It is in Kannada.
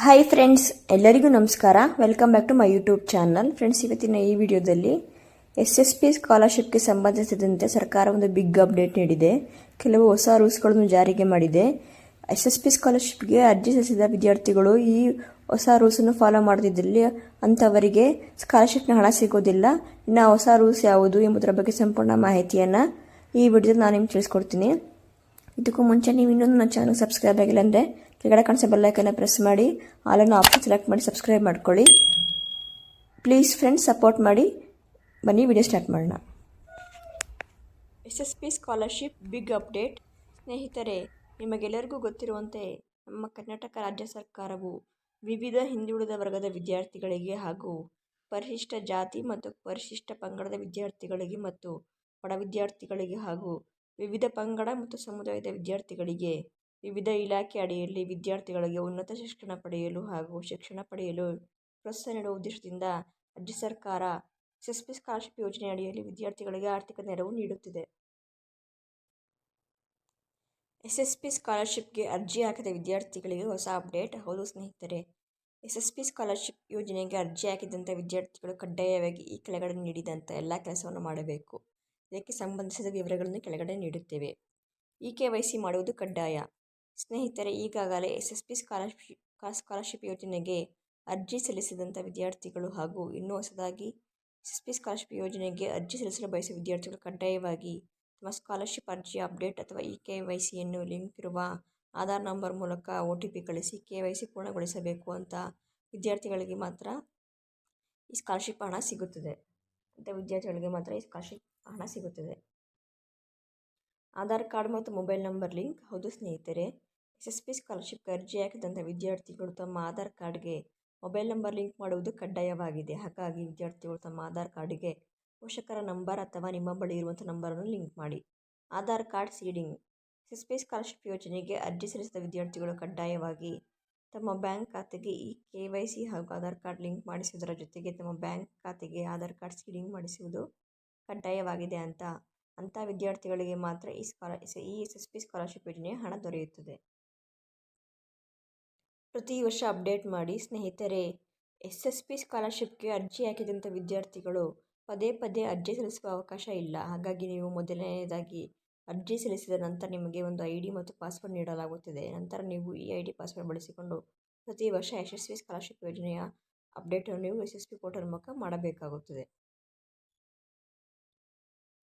ಹಾಯ್ ಫ್ರೆಂಡ್ಸ್, ಎಲ್ಲರಿಗೂ ನಮಸ್ಕಾರ. Welcome back to my YouTube channel. Friends, ಇವತ್ತಿನ ಈ ವಿಡಿಯೋದಲ್ಲಿ SSP ಸ್ಕಾಲರ್ಶಿಪ್ಗೆ ಸಂಬಂಧಿಸಿದಂತೆ ಸರ್ಕಾರ ಒಂದು ಬಿಗ್ ಅಪ್ಡೇಟ್ ನೀಡಿದೆ. ಕೆಲವು ಹೊಸ ರೂಲ್ಸ್ಗಳನ್ನು ಜಾರಿಗೆ ಮಾಡಿದೆ. SSP ಸ್ಕಾಲರ್ಶಿಪ್ಗೆ ಅರ್ಜಿ ಸಲ್ಲಿಸಿದ ವಿದ್ಯಾರ್ಥಿಗಳು ಈ ಹೊಸ ರೂಲ್ಸನ್ನು ಫಾಲೋ ಮಾಡದಿದ್ದಲ್ಲಿ ಅಂಥವರಿಗೆ ಸ್ಕಾಲರ್ಶಿಪ್ನ ಹಣ ಸಿಗೋದಿಲ್ಲ. ಇನ್ನು ಹೊಸ ರೂಲ್ಸ್ ಯಾವುದು ಎಂಬುದರ ಬಗ್ಗೆ ಸಂಪೂರ್ಣ ಮಾಹಿತಿಯನ್ನು ಈ ವಿಡಿಯೋದಲ್ಲಿ ನಾನು ನಿಮ್ಗೆ ತಿಳಿಸ್ಕೊಡ್ತೀನಿ. ಇದಕ್ಕೂ ಮುಂಚೆ ನೀವು ಇನ್ನೊಂದು ನನ್ನ ಚಾನಲ್ ಸಬ್ಸ್ಕ್ರೈಬ್ ಆಗಿಲ್ಲ ಅಂದರೆ ಕೆಳಗಡೆ ಕಾಣಿಸೋ ಬೆಲ್ಲೈಕನ್ನ ಪ್ರೆಸ್ ಮಾಡಿ ಆಲನ್ನು ಆಪ್ಷನ್ ಸೆಲೆಕ್ಟ್ ಮಾಡಿ ಸಬ್ಸ್ಕ್ರೈಬ್ ಮಾಡ್ಕೊಳ್ಳಿ. ಪ್ಲೀಸ್ ಫ್ರೆಂಡ್ಸ್, ಸಪೋರ್ಟ್ ಮಾಡಿ. ಬನ್ನಿ ವಿಡಿಯೋ ಸ್ಟಾರ್ಟ್ ಮಾಡೋಣ. SSP scholarship big update. ಸ್ನೇಹಿತರೆ, ನಿಮಗೆಲ್ಲರಿಗೂ ಗೊತ್ತಿರುವಂತೆ ನಮ್ಮ ಕರ್ನಾಟಕ ರಾಜ್ಯ ಸರ್ಕಾರವು ವಿವಿಧ ಹಿಂದುಳಿದ ವರ್ಗದ ವಿದ್ಯಾರ್ಥಿಗಳಿಗೆ ಹಾಗೂ ಪರಿಶಿಷ್ಟ ಜಾತಿ ಮತ್ತು ಪರಿಶಿಷ್ಟ ಪಂಗಡದ ವಿದ್ಯಾರ್ಥಿಗಳಿಗೆ ಮತ್ತು ಬಡ ವಿದ್ಯಾರ್ಥಿಗಳಿಗೆ ಹಾಗೂ ವಿವಿಧ ಪಂಗಡ ಮತ್ತು ಸಮುದಾಯದ ವಿದ್ಯಾರ್ಥಿಗಳಿಗೆ ವಿವಿಧ ಇಲಾಖೆ ಅಡಿಯಲ್ಲಿ ವಿದ್ಯಾರ್ಥಿಗಳಿಗೆ ಉನ್ನತ ಶಿಕ್ಷಣ ಪಡೆಯಲು ಹಾಗೂ ಶಿಕ್ಷಣ ಪಡೆಯಲು ಪ್ರೋತ್ಸಾಹ ನೀಡುವ ಉದ್ದೇಶದಿಂದ ರಾಜ್ಯ ಸರ್ಕಾರ SSP ಸ್ಕಾಲರ್ಶಿಪ್ ಯೋಜನೆ ಅಡಿಯಲ್ಲಿ ವಿದ್ಯಾರ್ಥಿಗಳಿಗೆ ಆರ್ಥಿಕ ನೆರವು ನೀಡುತ್ತಿದೆ. SSP ಸ್ಕಾಲರ್ಶಿಪ್ಗೆ ಅರ್ಜಿ ಹಾಕಿದ ವಿದ್ಯಾರ್ಥಿಗಳಿಗೆ ಹೊಸ ಅಪ್ಡೇಟ್. ಹೌದು ಸ್ನೇಹಿತರೆ, SSP ಸ್ಕಾಲರ್ಶಿಪ್ ಯೋಜನೆಗೆ ಅರ್ಜಿ ಹಾಕಿದಂಥ ವಿದ್ಯಾರ್ಥಿಗಳು ಕಡ್ಡಾಯವಾಗಿ ಈ ಕೆಳಗಡೆ ನೀಡಿದಂಥ ಎಲ್ಲ ಕೆಲಸವನ್ನು ಮಾಡಬೇಕು. ಇದಕ್ಕೆ ಸಂಬಂಧಿಸಿದ ವಿವರಗಳನ್ನು ಕೆಳಗಡೆ ನೀಡುತ್ತೇವೆ. KYC ಮಾಡುವುದು ಕಡ್ಡಾಯ. ಸ್ನೇಹಿತರೆ, ಈಗಾಗಲೇ SSP ಸ್ಕಾಲರ್ಶಿಪ್ ಯೋಜನೆಗೆ ಅರ್ಜಿ ಸಲ್ಲಿಸಿದಂಥ ವಿದ್ಯಾರ್ಥಿಗಳು ಹಾಗೂ ಇನ್ನೂ ಹೊಸದಾಗಿ SSP ಸ್ಕಾಲರ್ಶಿಪ್ ಯೋಜನೆಗೆ ಅರ್ಜಿ ಸಲ್ಲಿಸಲು ಬಯಸುವ ವಿದ್ಯಾರ್ಥಿಗಳು ಕಡ್ಡಾಯವಾಗಿ ತಮ್ಮ ಸ್ಕಾಲರ್ಶಿಪ್ ಅರ್ಜಿಯ ಅಪ್ಡೇಟ್ ಅಥವಾ KYCಯನ್ನು ಲಿಂಕ್ ಇರುವ ಆಧಾರ್ ನಂಬರ್ ಮೂಲಕ OTP ಕಳಿಸಿ KYC ಪೂರ್ಣಗೊಳಿಸಬೇಕು ಅಂತ ವಿದ್ಯಾರ್ಥಿಗಳಿಗೆ ಮಾತ್ರ ಈ ಸ್ಕಾಲರ್ಶಿಪ್ ಹಣ ಸಿಗುತ್ತದೆ. ಆಧಾರ್ ಕಾರ್ಡ್ ಮತ್ತು ಮೊಬೈಲ್ ನಂಬರ್ ಲಿಂಕ್. ಹೌದು ಸ್ನೇಹಿತರೆ, SSP ಸ್ಕಾಲರ್ಶಿಪ್ಗೆ ಅರ್ಜಿ ಹಾಕಿದಂಥ ವಿದ್ಯಾರ್ಥಿಗಳು ತಮ್ಮ ಆಧಾರ್ ಕಾರ್ಡ್ಗೆ ಮೊಬೈಲ್ ನಂಬರ್ ಲಿಂಕ್ ಮಾಡುವುದು ಕಡ್ಡಾಯವಾಗಿದೆ. ಹಾಗಾಗಿ ವಿದ್ಯಾರ್ಥಿಗಳು ತಮ್ಮ ಆಧಾರ್ ಕಾರ್ಡಿಗೆ ಪೋಷಕರ ನಂಬರ್ ಅಥವಾ ನಿಮ್ಮ ಬಳಿ ಇರುವಂಥ ನಂಬರನ್ನು ಲಿಂಕ್ ಮಾಡಿ. Aadhaar card seeding. SSP scholarship ಯೋಜನೆಗೆ ಅರ್ಜಿ ಸಲ್ಲಿಸಿದ ವಿದ್ಯಾರ್ಥಿಗಳು ಕಡ್ಡಾಯವಾಗಿ ತಮ್ಮ ಬ್ಯಾಂಕ್ ಖಾತೆಗೆ KYC ಹಾಗೂ ಆಧಾರ್ ಕಾರ್ಡ್ ಲಿಂಕ್ ಮಾಡಿಸುವುದರ ಜೊತೆಗೆ ತಮ್ಮ ಬ್ಯಾಂಕ್ ಖಾತೆಗೆ ಆಧಾರ್ ಕಾರ್ಡ್ ಸೀಡಿಂಗ್ ಮಾಡಿಸುವುದು ಕಡ್ಡಾಯವಾಗಿದೆ. ಅಂಥ ವಿದ್ಯಾರ್ಥಿಗಳಿಗೆ ಮಾತ್ರ ಈ SSP ಸ್ಕಾಲರ್ಶಿಪ್ ಯೋಜನೆಯ ಹಣ ದೊರೆಯುತ್ತದೆ. ಪ್ರತಿ ವರ್ಷ ಅಪ್ಡೇಟ್ ಮಾಡಿ. ಸ್ನೇಹಿತರೆ, SSP ಸ್ಕಾಲರ್ಶಿಪ್ಗೆ ಅರ್ಜಿ ಹಾಕಿದಂಥ ವಿದ್ಯಾರ್ಥಿಗಳು ಪದೇ ಪದೇ ಅರ್ಜಿ ಸಲ್ಲಿಸುವ ಅವಕಾಶ ಇಲ್ಲ. ಹಾಗಾಗಿ ನೀವು ಮೊದಲನೆಯದಾಗಿ ಅರ್ಜಿ ಸಲ್ಲಿಸಿದ ನಂತರ ನಿಮಗೆ ಒಂದು ID ಮತ್ತು ಪಾಸ್ವರ್ಡ್ ನೀಡಲಾಗುತ್ತದೆ. ನಂತರ ನೀವು ಈ ID ಪಾಸ್ವರ್ಡ್ ಬಳಸಿಕೊಂಡು ಪ್ರತಿ ವರ್ಷ SSP ಸ್ಕಾಲರ್ಶಿಪ್ ಯೋಜನೆಯ ಅಪ್ಡೇಟನ್ನು ನೀವು SSP ಪೋರ್ಟಲ್ ಮೂಲಕ ಮಾಡಬೇಕಾಗುತ್ತದೆ.